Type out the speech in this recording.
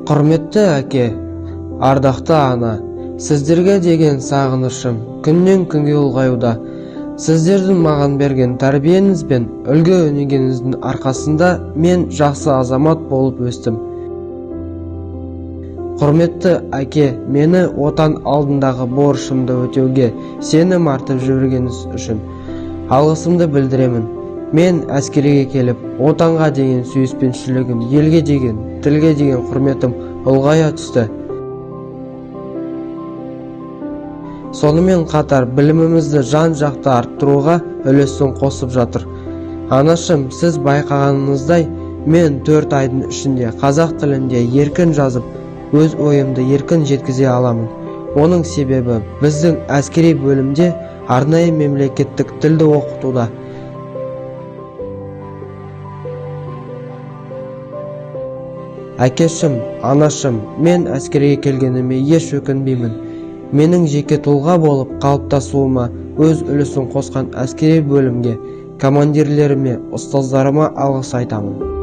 Құрметті әке, ардақты ана, сіздерге деген сағынышым күннен күнге ұлғаюда. Сіздердің маған берген тәрбиеңіз бен үлгі-өнегеңіздің арқасында мен жақсы азамат болып өстім. Құрметті әке, мені отан алдындағы борышымды өтеуге сенім артып жібергеніңіз үшін алғысымды білдіремін. Мен әскерге келіп, отанға деген сүйіспеншілігім, елге деген, тілге деген құрметім ұлғая түсті. Сонымен қатар білімімізді жан-жақты арттыруға үлесін қосып жатыр. Анашым, сіз байқағаныңыздай, мен 4 айдың ішінде қазақ тілінде еркін жазып, өз ойымды еркін жеткізе аламын. Оның себебі біздің әскери бөлімде арнайы мемлекеттік тілді оқытуда. Әкешім, анашым, мен әскерге келгеніме еш өкінбеймін. Менің жеке тұлға болып қалыптасуыма өз үлесін қосқан әскери бөлімге, командирлеріме, ұстаздарыма алғыс айтамын.